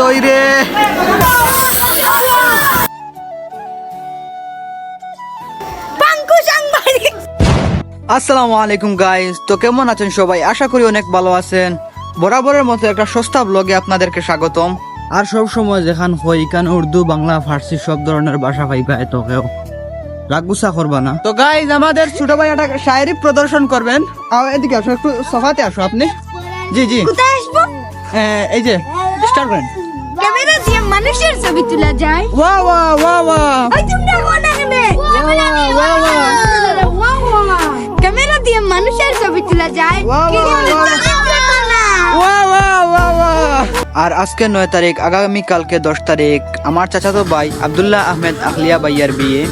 দই রে। আসসালামু আলাইকুম গাইস, তো কেমন আছেন সবাই? আশা করি অনেক ভালো আছেন। বরাবরের মতো একটা সস্তা ব্লগে আপনাদেরকে স্বাগতম। আর সব সময় যেখান হই কান উর্দু বাংলা ফার্সি সব ধরনের ভাষা পাইবা, এত কেউ রাগুসা করবা না। তো গাইস, আমাদের ছোট ভাই একটা শায়রি প্রদর্শন করবেন। এদিকে আসো, একটু সোফাতে আসো আপনি। জি জি, কোথায় আসবো? এই যে স্টার্ট করেন। ক্যামেরা দিয়ে মানুষের ছবি তোলা যায়। ওয়া ওয়া ওয়া ওয়া ওই তোমরা কোন আগে? ক্যামেরা দিয়ে মানুষের ছবি তোলা যায়। আর আজকে 9 তারিখ, আগামী কালকে 10 তারিখ আমার চাচাতো ভাই আব্দুল্লাহ আহমেদ আখলিয়া ভাইয়ার বিয়ে।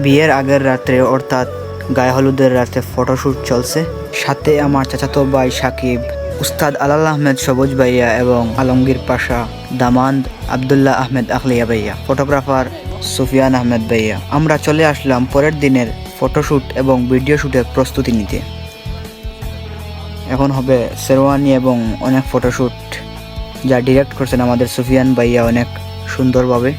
বিয়ের আগের রাত্রে অর্থাৎ গায়ে হলুদের রাতে ফটোশ্যুট চলছে। সাথে আমার চাচাতো ভাই সাকিব, উস্তাদ আলাল আহমেদ সবুজ ভাইয়া এবং আলমগীর পাশা, দামান্দ আব্দুল্লাহ আহমেদ আখলিয়া ভাইয়া, ফটোগ্রাফার সুফিয়ান আহমেদ ভাইয়া। আমরা চলে আসলাম পরের দিনের ফটোশ্যুট এবং ভিডিও শ্যুটের প্রস্তুতি নিতে। এখন হবে শেরওয়ানি এবং অনেক ফটোশ্যুট, যা ডিরেক্ট করছেন আমাদের সুফিয়ান ভাইয়া অনেক সুন্দরভাবে।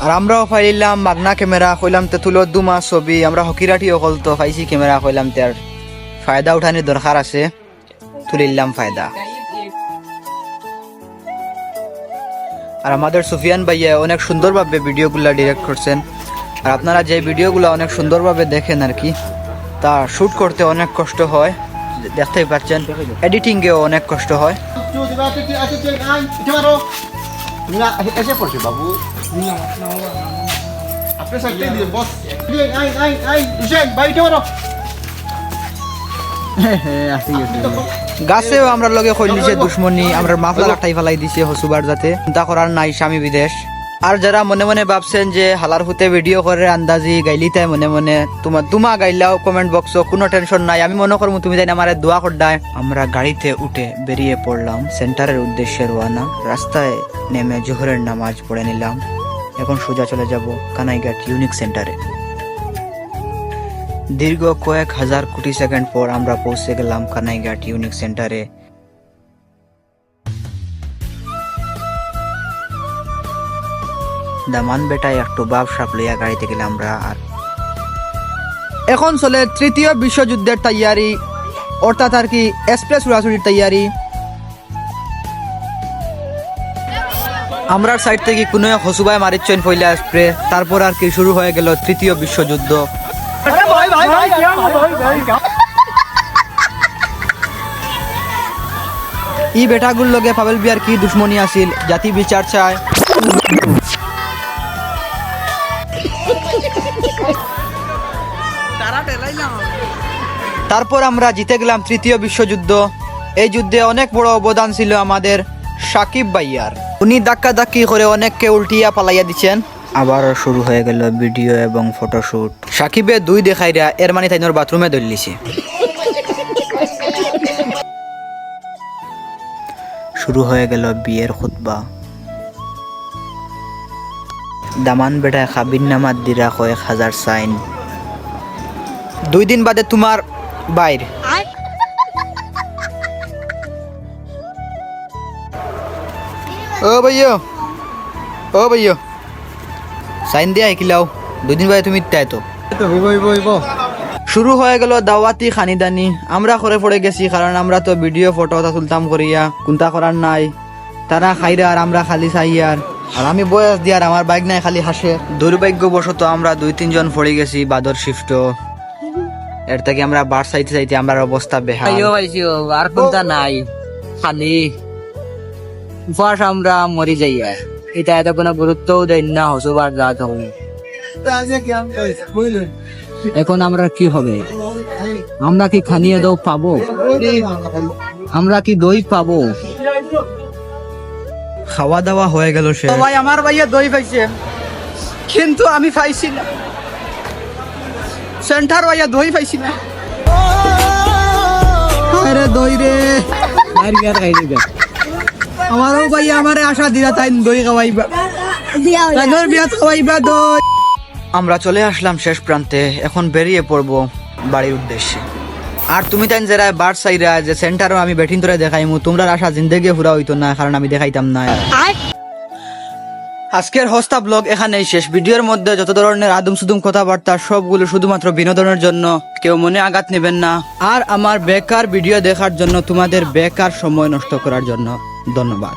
আর আমরাও ফাইলাম মাগনা ক্যামেরা, কইলাম তে তুলো দুমা ছবি। আমরা হকিরাটি অকল তো পাইছি ক্যামেরা, কইলাম তার ফায়দা উঠানোর দরকার আছে, তুলিলাম ফায়দা। আর আমাদের সুফিয়ান ভাইয়া অনেক সুন্দরভাবে ভিডিওগুলো ডিরেক্ট করছেন। আর আপনারা যে ভিডিওগুলো অনেক সুন্দরভাবে দেখেন আর কি, তা শ্যুট করতে অনেক কষ্ট হয়, দেখতেই পাচ্ছেন। এডিটিংয়েও অনেক কষ্ট হয়। তুমি না এসে পড়ছো বাবু, আপনি সাথে দিয়ে বস আই হুসেন বাইটে মারো। গাছেও আমরা লগে কইলিছে দুশ্মনী, আমরা মাফলা লাটাই ফেলাই দিছে হসুবার যাতে চিন্তা করার নাই, স্বামী বিদেশ। আর যারা মনে মনে ভাবছেন যে হালার হুতে ভিডিও করে আন্দাজি গাইলি তাই মনে মনে তোমা গাইলাও কমেন্ট বক্স, কোনো টেনশন নাই। আমি মনে করবো তুমি তাই আমার দোয়া করডায়। আমরা গাড়িতে উঠে বেরিয়ে পড়লাম সেন্টারের উদ্দেশ্যে রওনা। রাস্তায় নেমে জোহরের নামাজ পড়ে নিলাম। এখন সোজা চলে যাব কানাইঘাট ইউনিক সেন্টারে। দীর্ঘ কয়েক হাজার কোটি সেকেন্ড পর আমরা পৌঁছে গেলাম কানাইঘাট ইউনিক সেন্টারে। দামান বেটায় একটু ব্যবসা লইয়া গাড়িতে গেলাম আমরা। আর এখন চলে তৃতীয় বিশ্বযুদ্ধের তৈয়ারি, অর্থাৎ আর কি এক্সপ্রেস উড়াচুরির তৈয়ারি। আমরার সাইড থেকে কোনো এক হসুবায় মারিচ্ছেন পয়লা স্প্রে, তারপর আর কি শুরু হয়ে গেল তৃতীয় বিশ্বযুদ্ধ। ই বেটাগুর লগে পাবেল বিয়ার কি দুশ্মনী আছিল, জাতি বিচার চায়। তারপর আমরা জিতে গেলাম তৃতীয় বিশ্বযুদ্ধ। এই যুদ্ধে অনেক বড় অবদান ছিল আমাদের সাকিব ভাইয়ার। উনি ধাক্কা ধাক্কি করে অনেককে উল্টিয়া পালাইয়া দিচ্ছেন। আবার শুরু হয়ে গেল ভিডিও এবং ফটোশুট। সাকিবে দুই দেখাইরা এর মানে তাইনোর বাথরুমে দলিছে। শুরু হয়ে গেল বিয়ের খুতবা। দামান বেটায় খাবির নামাত দিরা কয়েক হাজার সাইন। 2 দিন বাদে তোমার বাইর। ও ভাইয়া সাইন দিয়া শিকিলাও, 2 দিন বাদে তুমি তাই তো। শুরু হয়ে গেল দাওয়াতি খানিদানি। আমরা করে পড়ে গেছি, কারণ আমরা তো ভিডিও ফটো তুলতাম করিয়া, কোনটা করার নাই। তারা খাইরা আর আমরা খালি চাইয়ার। আর আমি বয়স দিয়ার আমার বাইক নাই, খালি হাসে। দুর্ভাগ্যবশত আমরা 2-3 জন পড়ে গেছি বাদর শিফট। এর থেকে আমরা বার চাইতে চাইতে আমার অবস্থা বেহাল। আর কোনটা নাই, খালি উপাস আমরা মরি যাই। এটা এত কোনো গুরুত্বও দেয় না হসুবার রাত হবে। এখন আমরা কি হবে? আমরা কি খানিয়ে দৌ পাবো? আমরা কি দই পাবো? খাওয়া দাওয়া হয়ে গেল শেষ। ভাই আমার ভাইয়া দই পাইছে, কিন্তু আমি পাইছি না। সেন্টার ভাইয়া দই পাইছি না। আরে দই রে, আমারও ভাইয়া আমারে আশা দিলা তাই দই খাওয়াইবা। তাইনোর বিয়াত খাওয়াইবা দই। আমরা চলে আসলাম শেষ প্রান্তে, এখন বেরিয়ে পড়ব বাড়ির উদ্দেশ্যে। আর তুমি তাই যারা বার সাইরা যে সেন্টারও আমি বেটিং ধরে দেখাইমু, তোমরা আশা জিন্দগি পুরা হইতো না, কারণ আমি দেখাইতাম না। আজকের হস্তা ব্লগ এখানেই শেষ। ভিডিওর মধ্যে যত ধরনের আদম সুদুম কথাবার্তা সবগুলো শুধুমাত্র বিনোদনের জন্য, কেউ মনে আঘাত নেবেন না। আর আমার বেকার ভিডিও দেখার জন্য, তোমাদের বেকার সময় নষ্ট করার জন্য ধন্যবাদ।